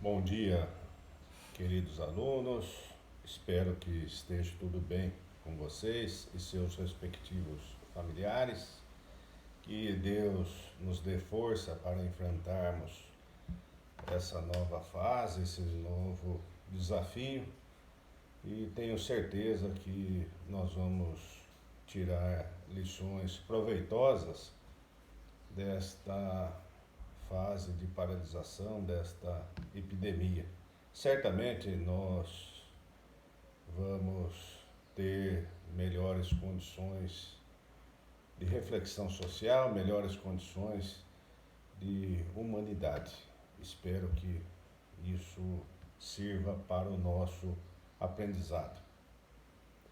Bom dia, queridos alunos. Espero que esteja tudo bem com vocês e seus respectivos familiares. Que Deus nos dê força para enfrentarmos essa nova fase, esse novo desafio. E tenho certeza que nós vamos tirar lições proveitosas desta fase de paralisação, desta epidemia. Certamente nós vamos ter melhores condições de reflexão social, melhores condições de humanidade. Espero que isso sirva para o nosso aprendizado.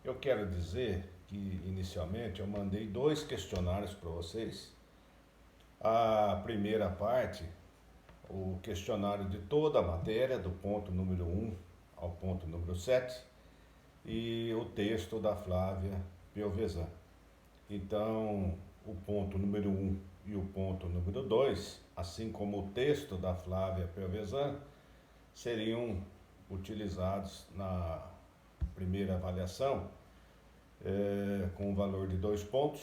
Eu quero dizer que inicialmente eu mandei 2 questionários para vocês. A primeira parte, o questionário de toda a matéria, do ponto número 1 ao ponto número 7, e o texto da Flávia Piovesan. Então, o ponto número 1 e o ponto número 2, assim como o texto da Flávia Piovesan, seriam utilizados na primeira avaliação, com o valor de 2 pontos,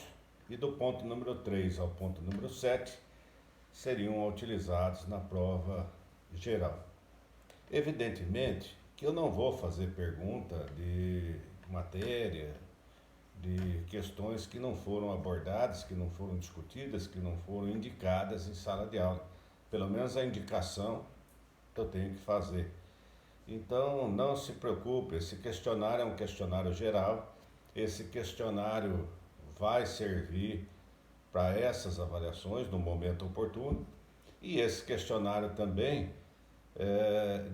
e do ponto número 3 ao ponto número 7 seriam utilizados na prova geral. Evidentemente que eu não vou fazer pergunta de matéria, de questões que não foram abordadas, que não foram discutidas, que não foram indicadas em sala de aula. Pelo menos a indicação eu tenho que fazer. Então não se preocupe, esse questionário é um questionário geral, esse questionário vai servir para essas avaliações no momento oportuno, e esse questionário também,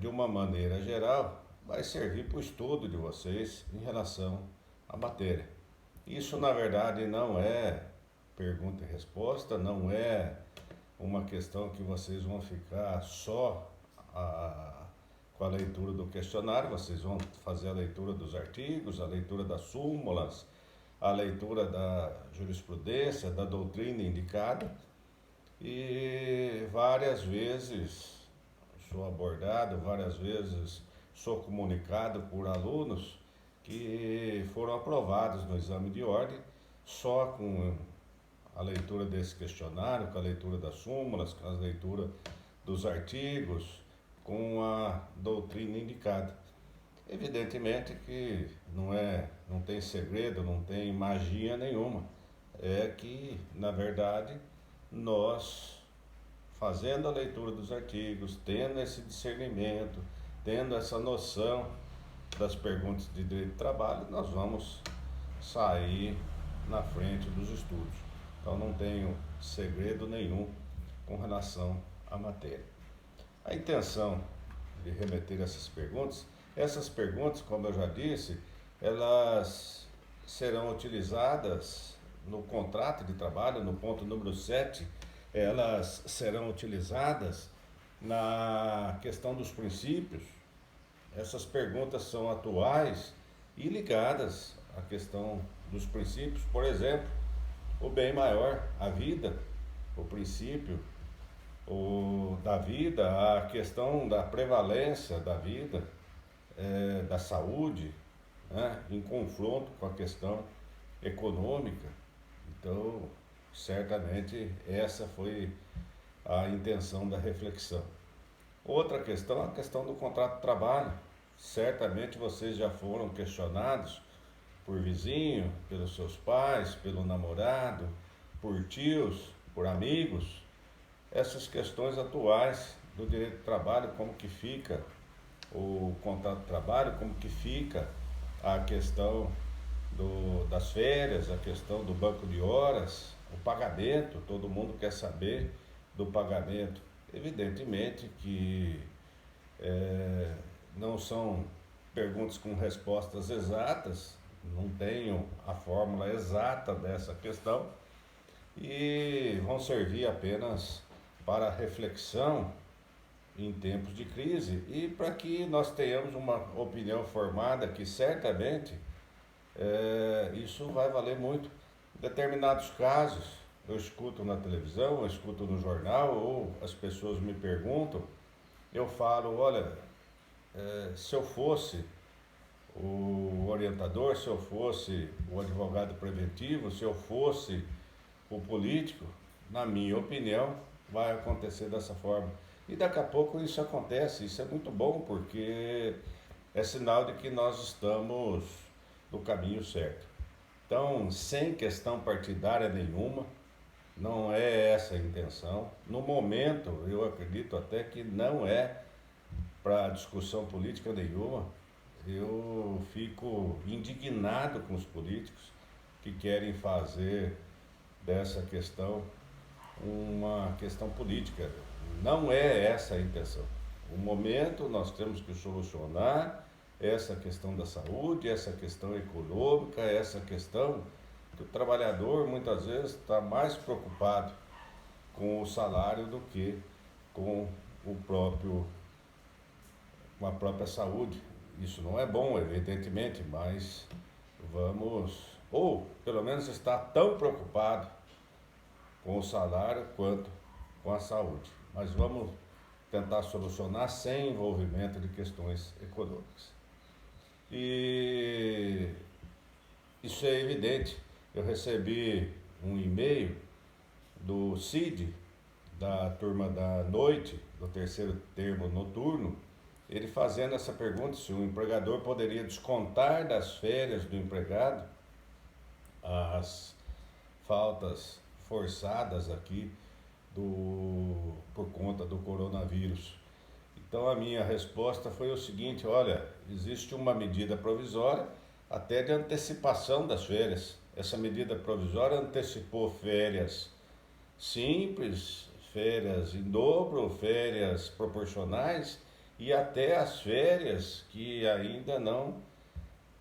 de uma maneira geral, vai servir para o estudo de vocês em relação à matéria. Isso, na verdade, não é pergunta e resposta, não é uma questão que vocês vão ficar só com a leitura do questionário, vocês vão fazer a leitura dos artigos, a leitura das súmulas, a leitura da jurisprudência, da doutrina indicada, e várias vezes sou abordado, várias vezes sou comunicado por alunos que foram aprovados no exame de ordem só com a leitura desse questionário, com a leitura das súmulas, com a leitura dos artigos, com a doutrina indicada. Evidentemente que não tem segredo, não tem magia nenhuma. É que, na verdade, nós, fazendo a leitura dos artigos, tendo esse discernimento, tendo essa noção das perguntas de direito de trabalho, nós vamos sair na frente dos estudos. Então não tenho segredo nenhum com relação à matéria. A intenção de remeter essas perguntas, como eu já disse, elas serão utilizadas no contrato de trabalho, no ponto número 7, elas serão utilizadas na questão dos princípios. Essas perguntas são atuais e ligadas à questão dos princípios. Por exemplo, o bem maior, a vida, o princípio da vida, a questão da prevalência da vida, da saúde, né, em confronto com a questão econômica. Então, certamente essa foi a intenção da reflexão. Outra questão é a questão do contrato de trabalho. Certamente vocês já foram questionados por vizinho, pelos seus pais, pelo namorado, por tios, por amigos, essas questões atuais do direito do trabalho, como que fica o contrato de trabalho, como que fica a questão das férias, a questão do banco de horas, o pagamento, todo mundo quer saber do pagamento. Evidentemente que não são perguntas com respostas exatas, não tenho a fórmula exata dessa questão, e vão servir apenas para reflexão em tempos de crise e para que nós tenhamos uma opinião formada que certamente isso vai valer muito. Em determinados casos, eu escuto na televisão, eu escuto no jornal, ou as pessoas me perguntam eu falo, olha, se eu fosse o orientador, se eu fosse o advogado preventivo, se eu fosse o político, na minha opinião, vai acontecer dessa forma. E daqui a pouco isso acontece, isso é muito bom, porque é sinal de que nós estamos no caminho certo. Então, sem questão partidária nenhuma, não é essa a intenção. No momento, eu acredito até que não é para discussão política nenhuma. Eu fico indignado com os políticos que querem fazer dessa questão uma questão política. Não é essa a intenção. O momento nós temos que solucionar essa questão da saúde, essa questão econômica, essa questão que o trabalhador muitas vezes está mais preocupado com o salário do que com com a própria saúde. Isso não é bom, evidentemente, mas vamos, ou pelo menos estar tão preocupado com o salário quanto com a saúde. Mas vamos tentar solucionar sem envolvimento de questões econômicas. E isso é evidente. Eu recebi um e-mail do CID, da turma da noite, do terceiro termo noturno, ele fazendo essa pergunta se o empregador poderia descontar das férias do empregado as faltas forçadas aqui por conta do coronavírus. Então a minha resposta foi o seguinte: olha, existe uma medida provisória até de antecipação das férias. Essa medida provisória antecipou férias simples, férias em dobro, férias proporcionais e até as férias que ainda não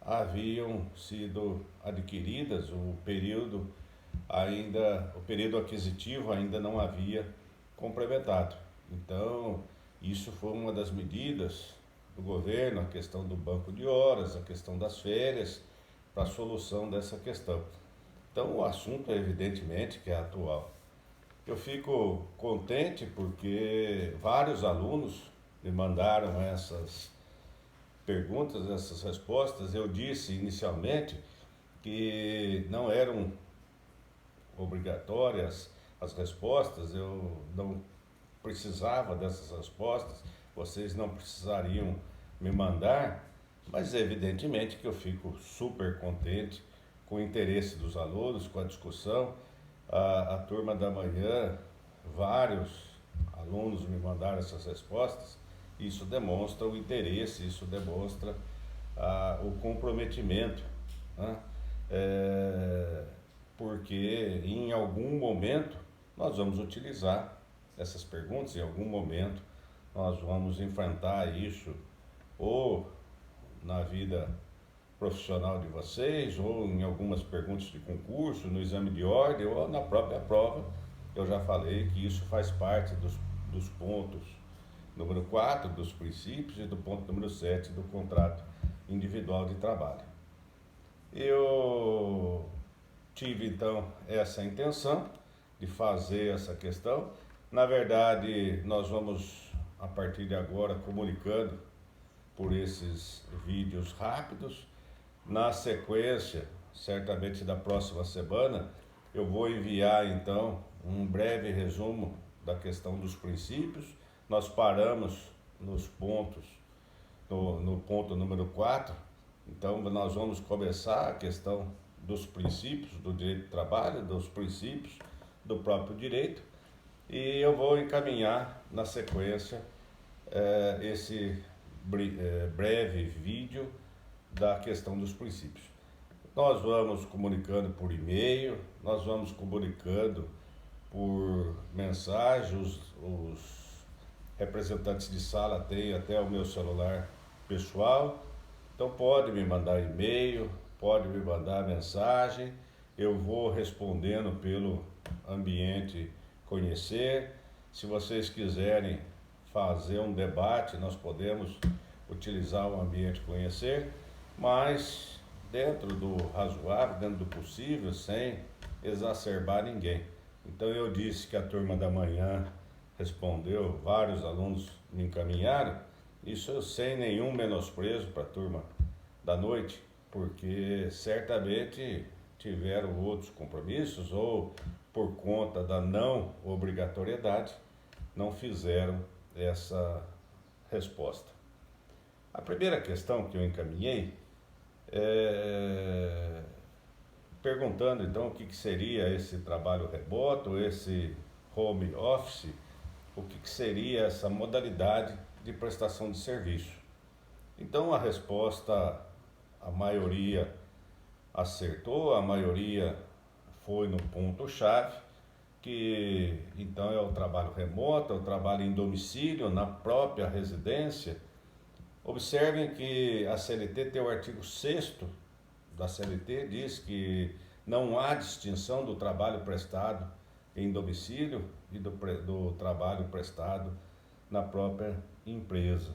haviam sido adquiridas, o período aquisitivo ainda não havia complementado. Então, isso foi uma das medidas do governo, a questão do banco de horas, a questão das férias, para a solução dessa questão. Então, o assunto, evidentemente, que é atual. Eu fico contente porque vários alunos me mandaram essas perguntas, essas respostas. Eu disse inicialmente que não eram obrigatórias as respostas, eu não precisava dessas respostas, vocês não precisariam me mandar, mas evidentemente que eu fico super contente com o interesse dos alunos, com a discussão. A turma da manhã, vários alunos me mandaram essas respostas. Isso demonstra o interesse, isso demonstra o comprometimento, né? Porque em algum momento nós vamos utilizar essas perguntas, em algum momento nós vamos enfrentar isso ou na vida profissional de vocês, ou em algumas perguntas de concurso, no exame de ordem, ou na própria prova. Eu já falei que isso faz parte dos pontos número 4 dos princípios e do ponto número 7 do contrato individual de trabalho. Eu tive então essa intenção de fazer essa questão. Na verdade, nós vamos a partir de agora comunicando por esses vídeos rápidos. Na sequência, certamente da próxima semana, eu vou enviar então um breve resumo da questão dos princípios. Nós paramos nos pontos, no ponto número 4, então nós vamos começar a questão dos princípios do direito do trabalho, dos princípios do próprio direito, e eu vou encaminhar na sequência esse breve vídeo da questão dos princípios. Nós vamos comunicando por e-mail, nós vamos comunicando por mensagem, os representantes de sala têm até o meu celular pessoal, então pode me mandar e-mail, pode me mandar mensagem, eu vou respondendo pelo ambiente conhecer. Se vocês quiserem fazer um debate, nós podemos utilizar o ambiente conhecer, mas dentro do razoável, dentro do possível, sem exacerbar ninguém. Então eu disse que a turma da manhã respondeu, vários alunos me encaminharam, isso sem nenhum menosprezo para a turma da noite, porque certamente tiveram outros compromissos ou por conta da não obrigatoriedade não fizeram essa resposta. A primeira questão que eu encaminhei é perguntando então o que seria esse trabalho remoto, esse home office, o que seria essa modalidade de prestação de serviço. Então a resposta, a maioria acertou, a maioria foi no ponto-chave, que então é o trabalho remoto, é o trabalho em domicílio, na própria residência. Observem que a CLT tem o artigo 6º da CLT, diz que não há distinção do trabalho prestado em domicílio e do trabalho prestado na própria empresa.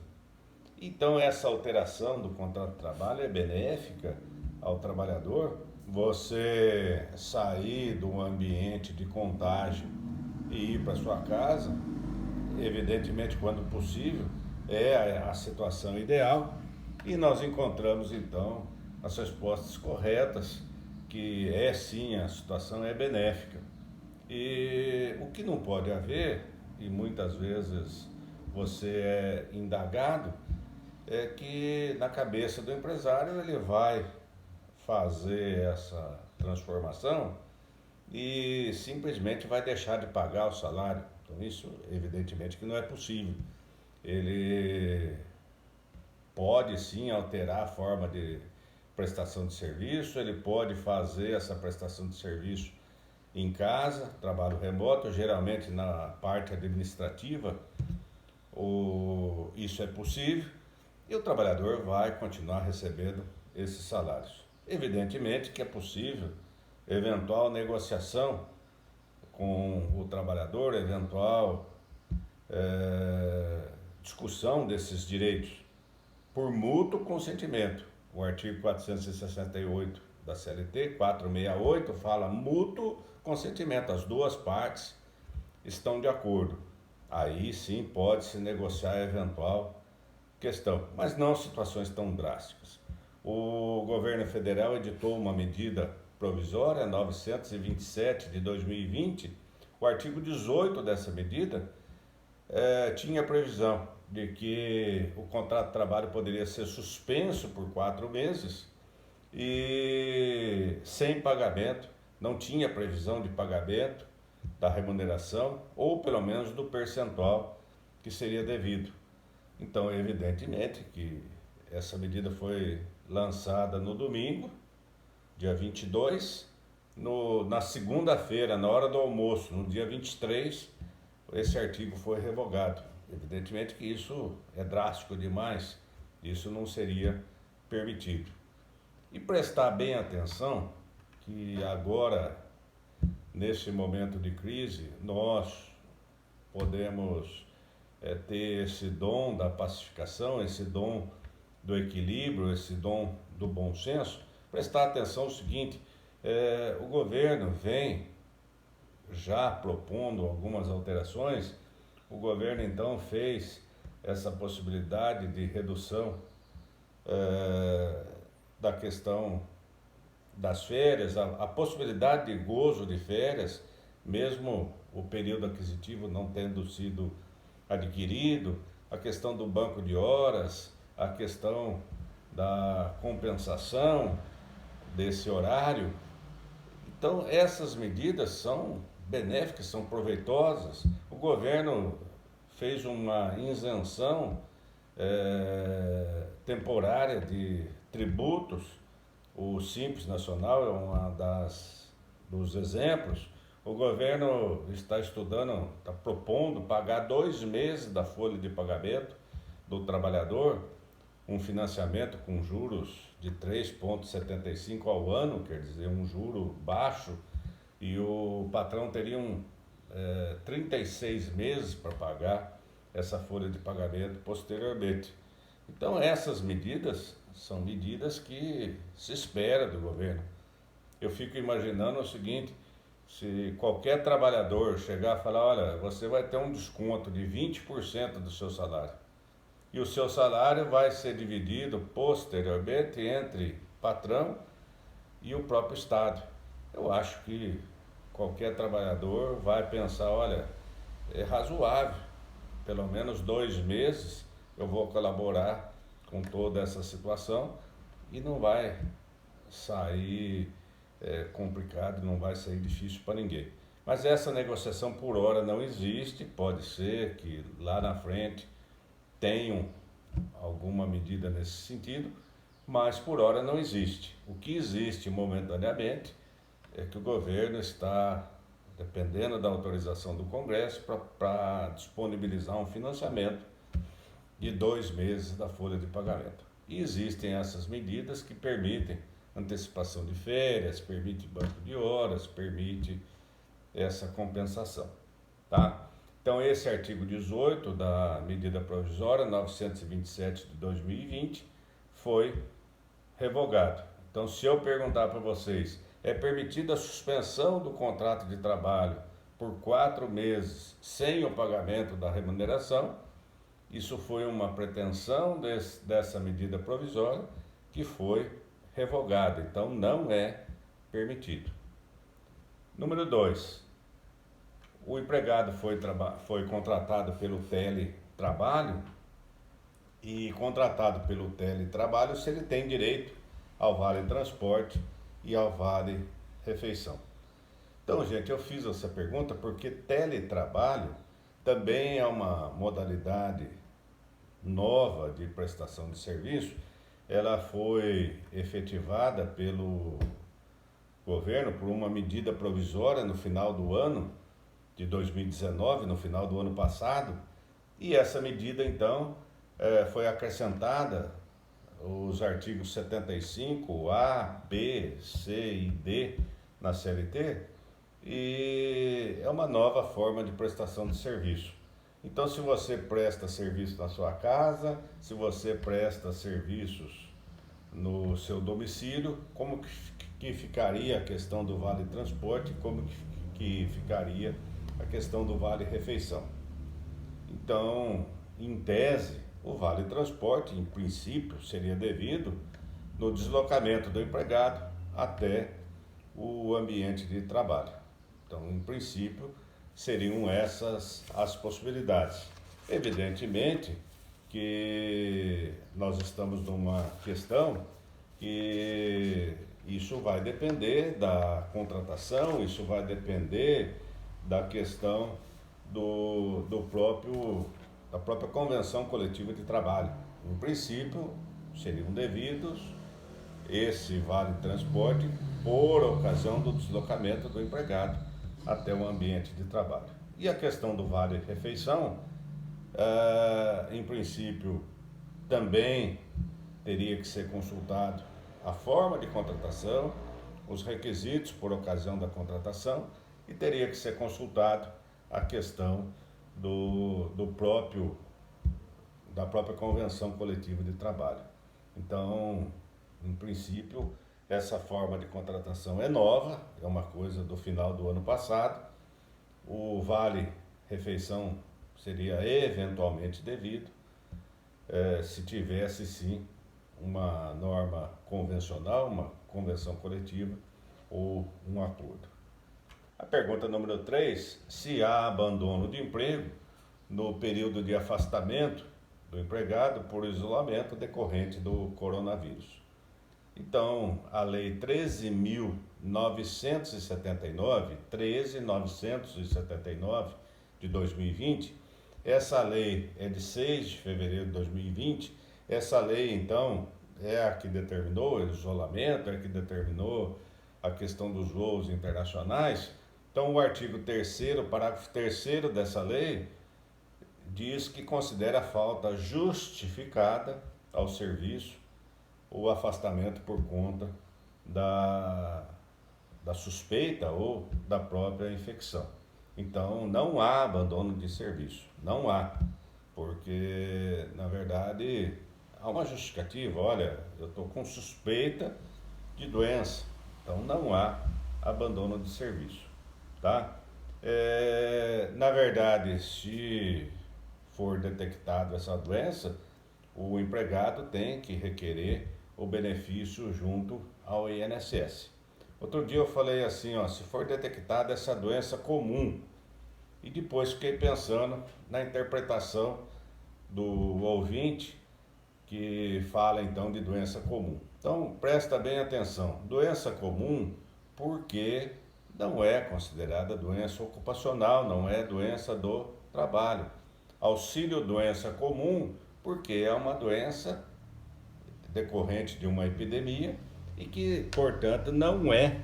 Então essa alteração do contrato de trabalho é benéfica ao trabalhador. Você sair do ambiente de contágio e ir para sua casa, evidentemente quando possível, é a situação ideal, e nós encontramos então as respostas corretas, que é sim, a situação é benéfica. E o que não pode haver, e muitas vezes você é indagado, é que na cabeça do empresário ele vai fazer essa transformação e simplesmente vai deixar de pagar o salário. Então isso evidentemente que não é possível. Ele pode sim alterar a forma de prestação de serviço, ele pode fazer essa prestação de serviço em casa, trabalho remoto, geralmente na parte administrativa, isso é possível, e o trabalhador vai continuar recebendo esses salários. Evidentemente que é possível eventual negociação com o trabalhador, eventual discussão desses direitos por mútuo consentimento. O artigo 468 da CLT, 468, fala mútuo consentimento, as duas partes estão de acordo. Aí sim pode-se negociar a eventual questão, mas não situações tão drásticas. O governo federal editou uma medida provisória 927 de 2020, o artigo 18 dessa medida tinha previsão de que o contrato de trabalho poderia ser suspenso por 4 meses e sem pagamento, não tinha previsão de pagamento da remuneração ou pelo menos do percentual que seria devido. Então, evidentemente que essa medida foi lançada no domingo, dia 22, na segunda-feira, na hora do almoço, no dia 23, esse artigo foi revogado. Evidentemente que isso é drástico demais, isso não seria permitido. E prestar bem atenção que agora, nesse momento de crise, nós podemos ter esse dom da pacificação, esse dom do equilíbrio, esse dom do bom senso. Prestar atenção ao seguinte, o governo vem já propondo algumas alterações. O governo então fez essa possibilidade de redução da questão das férias, a possibilidade de gozo de férias, mesmo o período aquisitivo não tendo sido adquirido, a questão do banco de horas, a questão da compensação desse horário. Então essas medidas são benéficas, são proveitosas. O governo fez uma isenção temporária de tributos. O Simples Nacional é dos exemplos. O governo está estudando, está propondo pagar 2 meses da folha de pagamento do trabalhador, um financiamento com juros de 3,75 ao ano, quer dizer, um juro baixo, e o patrão teria 36 meses para pagar essa folha de pagamento posteriormente. Então essas medidas são medidas que se espera do governo. Eu fico imaginando o seguinte, Se qualquer trabalhador chegar e falar, olha, você vai ter um desconto de 20% do seu salário, e o seu salário vai ser dividido posteriormente entre patrão e o próprio Estado. Eu acho que qualquer trabalhador vai pensar, olha, é razoável, pelo menos 2 meses eu vou colaborar com toda essa situação e não vai sair complicado, não vai sair difícil para ninguém. Mas essa negociação por hora não existe, pode ser que lá na frente tenham alguma medida nesse sentido, mas por hora não existe. O que existe momentaneamente é que o governo está dependendo da autorização do Congresso para disponibilizar um financiamento de 2 meses da folha de pagamento. E existem essas medidas que permitem antecipação de férias, permite banco de horas, permite essa compensação, tá? Então esse artigo 18 da medida provisória 927 de 2020 foi revogado. Então se eu perguntar para vocês, é permitida a suspensão do contrato de trabalho por 4 meses sem o pagamento da remuneração? Isso foi uma pretensão dessa medida provisória que foi revogada, então não é permitido. Número 2, o empregado foi contratado pelo teletrabalho e contratado pelo teletrabalho se ele tem direito ao vale transporte e ao vale refeição. Então, gente, eu fiz essa pergunta porque teletrabalho também é uma modalidade nova de prestação de serviço. Ela foi efetivada pelo governo por uma medida provisória no final do ano de 2019, no final do ano passado, e essa medida então foi acrescentada os artigos 75, A, B, C e D na CLT, e é uma nova forma de prestação de serviço. Então, se você presta serviço na sua casa, se você presta serviços no seu domicílio, como que ficaria a questão do vale transporte, como que ficaria a questão do vale refeição? Então, em tese, o vale transporte, em princípio, seria devido no deslocamento do empregado até o ambiente de trabalho. Então, em princípio, seriam essas as possibilidades. Evidentemente que nós estamos numa questão que isso vai depender da contratação, isso vai depender da questão da própria convenção coletiva de trabalho. Em princípio, seriam devidos esse vale transporte por ocasião do deslocamento do empregado até o ambiente de trabalho. E a questão do vale refeição, em princípio, também teria que ser consultado a forma de contratação, os requisitos por ocasião da contratação, e teria que ser consultado a questão da própria convenção coletiva de trabalho. Então, em princípio, essa forma de contratação é nova, é uma coisa do final do ano passado. O vale refeição seria eventualmente devido, se tivesse sim uma norma convencional, uma convenção coletiva ou um acordo. A pergunta número 3, se há abandono de emprego no período de afastamento do empregado por isolamento decorrente do coronavírus. Então, a Lei 13.979 de 2020, essa lei é de 6 de fevereiro de 2020, essa lei, então, é a que determinou o isolamento, é a que determinou a questão dos voos internacionais. Então, o artigo 3º, parágrafo 3º dessa lei, diz que considera a falta justificada ao serviço o afastamento por conta da suspeita ou da própria infecção. Então, não há abandono de serviço, não há, porque, na verdade, há uma justificativa, olha, eu estou com suspeita de doença, então não há abandono de serviço. tá? Na verdade, se for detectado essa doença, o empregado tem que requerer o benefício junto ao INSS. Outro dia eu falei assim, ó, se for detectada essa doença comum, e depois fiquei pensando na interpretação do ouvinte que fala então de doença comum. Então presta bem atenção, doença comum porque não é considerada doença ocupacional, não é doença do trabalho. Auxílio doença comum porque é uma doença decorrente de uma epidemia e que, portanto, não é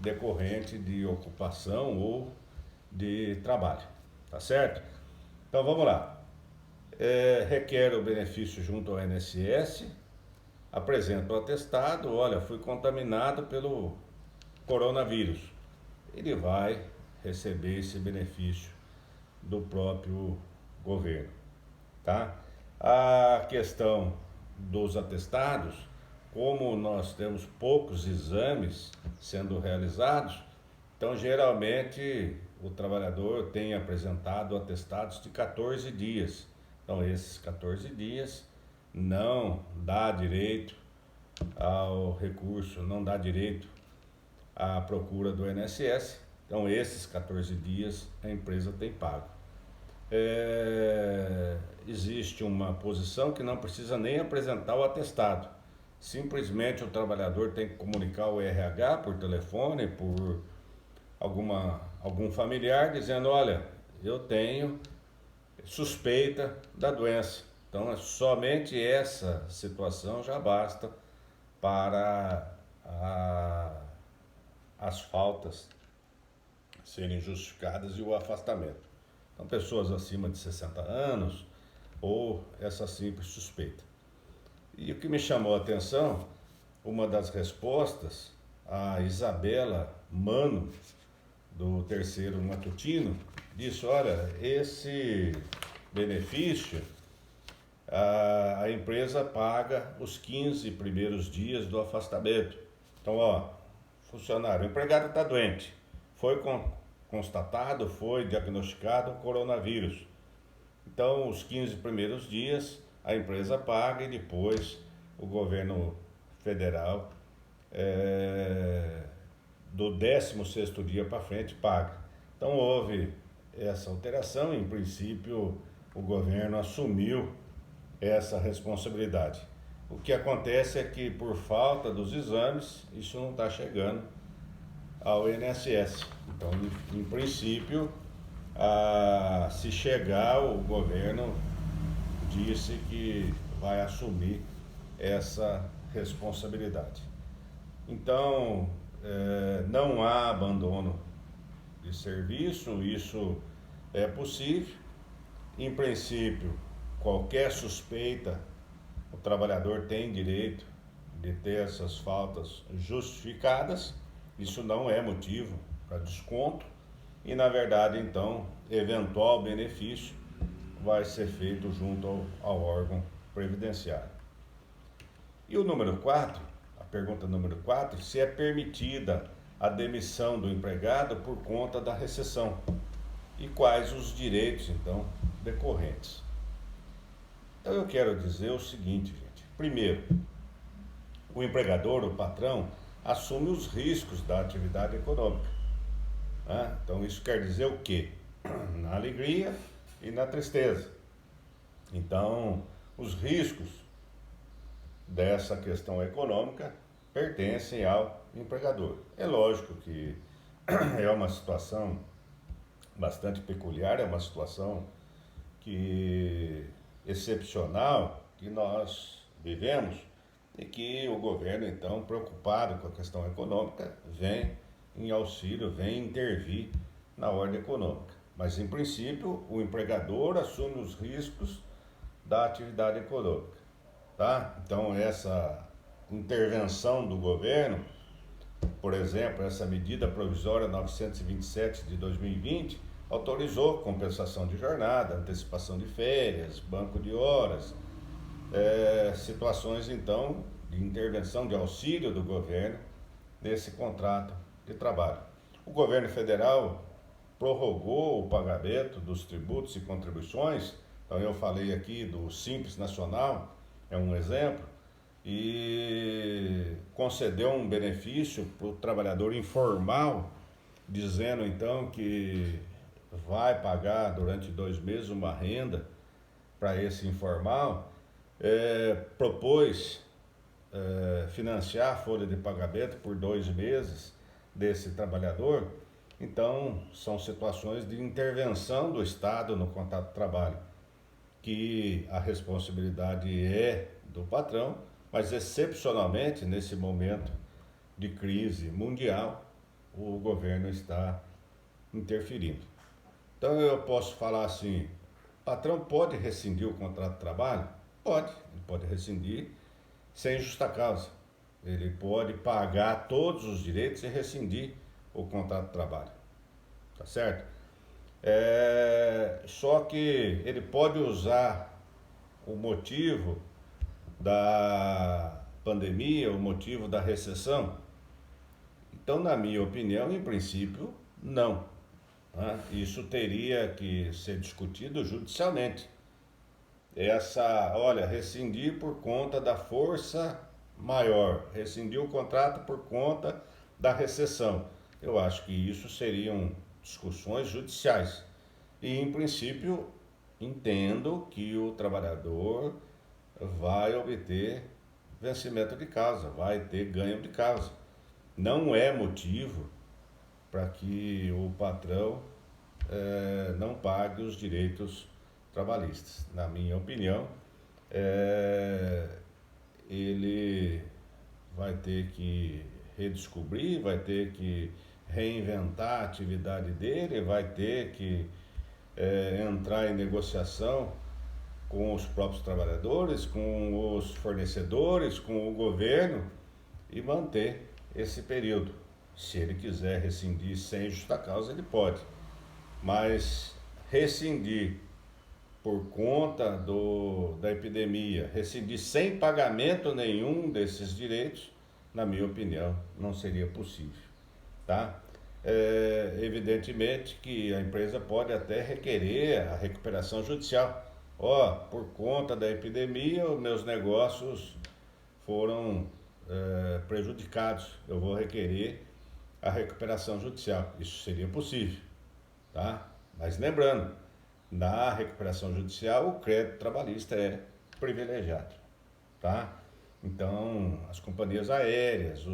decorrente de ocupação ou de trabalho, tá certo? Então vamos lá. Requer o benefício junto ao INSS, apresenta o atestado, olha, fui contaminado pelo coronavírus. Ele vai receber esse benefício do próprio governo, tá? A questão dos atestados, como nós temos poucos exames sendo realizados, então geralmente o trabalhador tem apresentado atestados de 14 dias. Então esses 14 dias não dá direito ao recurso, não dá direito à procura do INSS. Então esses 14 dias a empresa tem pago. Existe uma posição que não precisa nem apresentar o atestado. Simplesmente o trabalhador tem que comunicar o RH por telefone, por algum familiar, dizendo, olha, eu tenho suspeita da doença. Então, somente essa situação já basta para as faltas serem justificadas e o afastamento. Então, pessoas acima de 60 anos ou essa simples suspeita. E o que me chamou a atenção, uma das respostas, a Isabela Mano, do Terceiro Matutino, disse, olha, esse benefício, a empresa paga os 15 primeiros dias do afastamento. Então, ó, funcionário, o empregado está doente, foi constatado, foi diagnosticado o coronavírus. Então, os 15 primeiros dias a empresa paga e depois o governo federal, do 16º dia para frente, paga. Então, houve essa alteração e, em princípio, o governo assumiu essa responsabilidade. O que acontece é que, por falta dos exames, isso não está chegando ao INSS. Então, em princípio, se chegar, o governo disse que vai assumir essa responsabilidade. Então, não há abandono de serviço, isso é possível. Em princípio, qualquer suspeita, o trabalhador tem direito de ter essas faltas justificadas. Isso não é motivo para desconto e, na verdade, então, eventual benefício vai ser feito junto ao órgão previdenciário. E o número 4, a pergunta número 4, se é permitida a demissão do empregado por conta da recessão e quais os direitos, então, decorrentes. Então eu quero dizer o seguinte, gente. Primeiro, o empregador, o patrão, assume os riscos da atividade econômica. Né? Então isso quer dizer o quê? Na alegria e na tristeza. Então, os riscos dessa questão econômica pertencem ao empregador. É lógico que é uma situação bastante peculiar, é uma situação excepcional que nós vivemos e que o governo, então, preocupado com a questão econômica, vem em auxílio, vem intervir na ordem econômica. Mas, em princípio, o empregador assume os riscos da atividade econômica, tá? Então, essa intervenção do governo, por exemplo, essa medida provisória 927 de 2020, autorizou compensação de jornada, antecipação de férias, banco de horas, situações, então, de intervenção, de auxílio do governo nesse contrato de trabalho. O governo federal prorrogou o pagamento dos tributos e contribuições. Então eu falei aqui do Simples Nacional, é um exemplo, e concedeu um benefício para o trabalhador informal, dizendo então que vai pagar durante 2 meses uma renda para esse informal. Propôs financiar a folha de pagamento por 2 meses desse trabalhador. Então, são situações de intervenção do Estado no contrato de trabalho, que a responsabilidade é do patrão, mas excepcionalmente nesse momento de crise mundial, o governo está interferindo. Então eu posso falar assim, o patrão pode rescindir o contrato de trabalho? Pode, ele pode rescindir sem justa causa. Ele pode pagar todos os direitos e rescindir o contrato de trabalho, tá certo? Só que ele pode usar o motivo da pandemia, o motivo da recessão. Então, na minha opinião, em princípio, não. Isso teria que ser discutido judicialmente. Rescindir por conta da força maior, rescindir o contrato por conta da recessão. Eu acho que isso seriam discussões judiciais. E, em princípio, entendo que o trabalhador vai obter vencimento de causa, vai ter ganho de causa. Não é motivo para que o patrão não pague os direitos trabalhistas. Na minha opinião, ele vai ter que redescobrir, vai ter que reinventar a atividade dele, vai ter que entrar em negociação com os próprios trabalhadores, com os fornecedores, com o governo e manter esse período. Se ele quiser rescindir sem justa causa, ele pode. Mas rescindir por conta da epidemia, rescindir sem pagamento nenhum desses direitos, na minha opinião, não seria possível, tá? Evidentemente que a empresa pode até requerer a recuperação judicial. Por conta da epidemia, os meus negócios foram prejudicados, eu vou requerer a recuperação judicial. Isso seria possível, tá? Mas lembrando, na recuperação judicial, o crédito trabalhista é privilegiado, tá? Então, as companhias aéreas,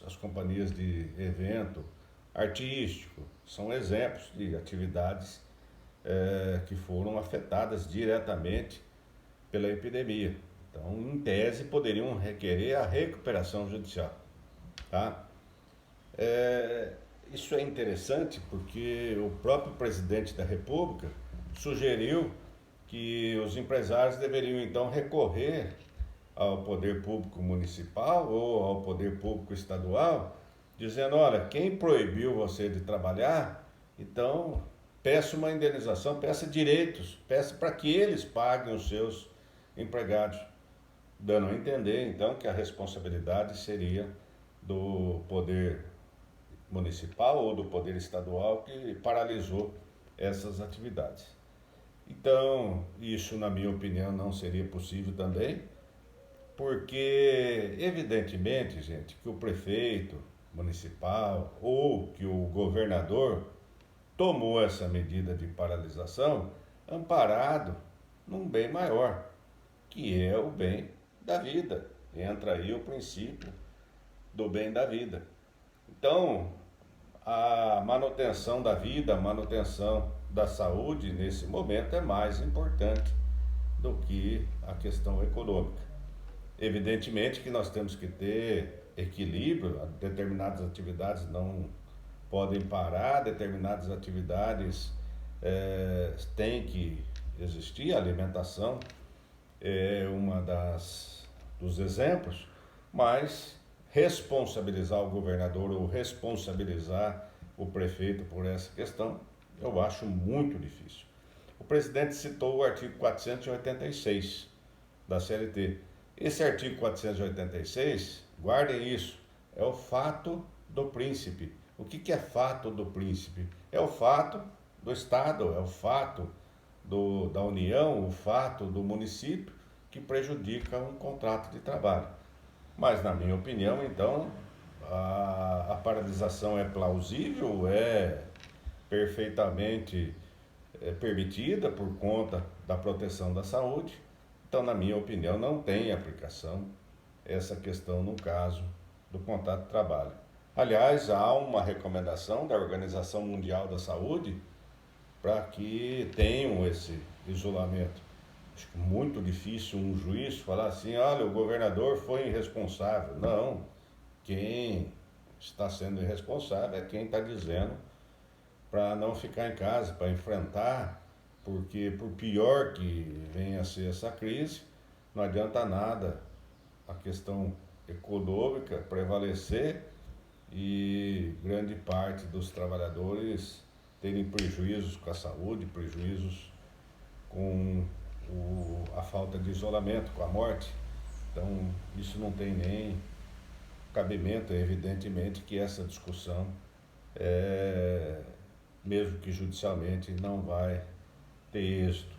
as companhias de evento artístico, são exemplos de atividades que foram afetadas diretamente pela epidemia. Então, em tese, poderiam requerer a recuperação judicial, tá? Isso é interessante porque o próprio presidente da República sugeriu que os empresários deveriam então recorrer ao poder público municipal ou ao poder público estadual, dizendo: olha, quem proibiu você de trabalhar, então peça uma indenização, peça direitos, peça para que eles paguem os seus empregados, dando a entender então que a responsabilidade seria do poder municipal ou do poder estadual que paralisou essas atividades. Então, isso, na minha opinião, não seria possível também, porque, evidentemente, gente, que o prefeito municipal ou que o governador tomou essa medida de paralisação amparado num bem maior, que é o bem da vida. Entra aí o princípio do bem da vida. Então, a manutenção da vida, a manutenção da saúde nesse momento é mais importante do que a questão econômica. Evidentemente que nós temos que ter equilíbrio, determinadas atividades não podem parar, determinadas atividades têm que existir, a alimentação é uma dos exemplos, mas responsabilizar o governador ou responsabilizar o prefeito por essa questão, eu acho muito difícil. O presidente citou o artigo 486 da CLT. Esse artigo 486, guardem isso, é o fato do príncipe, O que é fato do príncipe? É o fato do Estado, é o fato da União, o fato do município que prejudica um contrato de trabalho. Mas, na minha opinião, então, a paralisação é plausível, é perfeitamente permitida por conta da proteção da saúde. Então, na minha opinião, não tem aplicação essa questão no caso do contrato de trabalho. Aliás, há uma recomendação da Organização Mundial da Saúde para que tenham esse isolamento. Acho muito difícil um juiz falar assim, olha, o governador foi irresponsável. Não, quem está sendo irresponsável é quem está dizendo para não ficar em casa, para enfrentar, porque por pior que venha a ser essa crise, não adianta nada a questão econômica prevalecer e grande parte dos trabalhadores terem prejuízos com a saúde, prejuízos com a falta de isolamento, com a morte. Então, isso não tem nem cabimento. É evidentemente que essa discussão, mesmo que judicialmente, não vai ter êxito,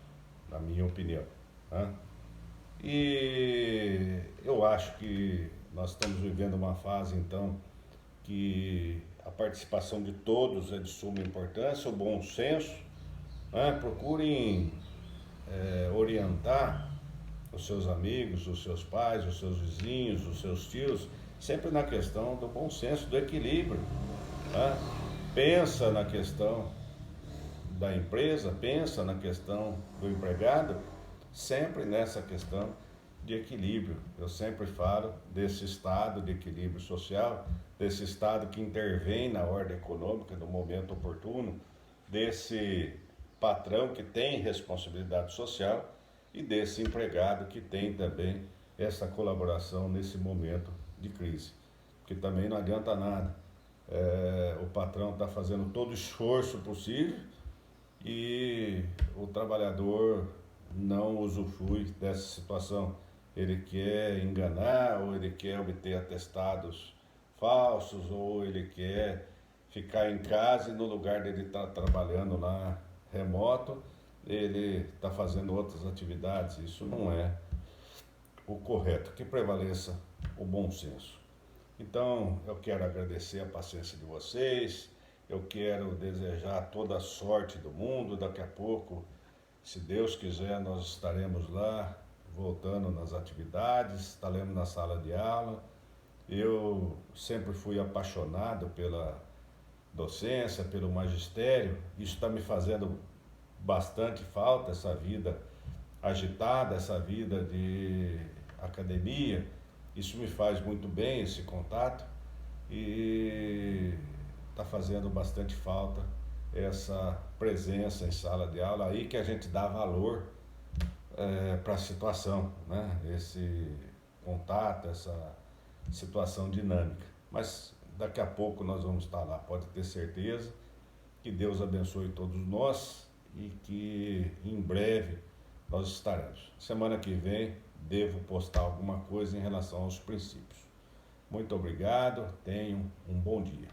na minha opinião, né? E eu acho que nós estamos vivendo uma fase, então, que a participação de todos é de suma importância, o bom senso, né? Procurem orientar os seus amigos, os seus pais, os seus vizinhos, os seus tios, sempre na questão do bom senso, do equilíbrio, né? Pensa na questão da empresa, pensa na questão do empregado, sempre nessa questão de equilíbrio. Eu sempre falo desse estado de equilíbrio social, desse estado que intervém na ordem econômica no momento oportuno, desse patrão que tem responsabilidade social e desse empregado que tem também essa colaboração nesse momento de crise. Porque também não adianta nada. O patrão está fazendo todo o esforço possível e o trabalhador não usufrui dessa situação. Ele quer enganar, ou ele quer obter atestados falsos, ou ele quer ficar em casa e no lugar dele estar trabalhando lá remoto, ele está fazendo outras atividades. Isso não é o correto, que prevaleça o bom senso. Então, eu quero agradecer a paciência de vocês, eu quero desejar toda a sorte do mundo. Daqui a pouco, se Deus quiser, nós estaremos lá, voltando nas atividades, estaremos na sala de aula. Eu sempre fui apaixonado pela docência, pelo magistério. Isso está me fazendo bastante falta, essa vida agitada, essa vida de academia. Isso me faz muito bem, esse contato, e está fazendo bastante falta essa presença em sala de aula, aí que a gente dá valor para a situação, né? Esse contato, essa situação dinâmica. Mas daqui a pouco nós vamos estar lá, pode ter certeza. Que Deus abençoe todos nós e que em breve nós estaremos. Semana que vem devo postar alguma coisa em relação aos princípios. Muito obrigado, tenham um bom dia.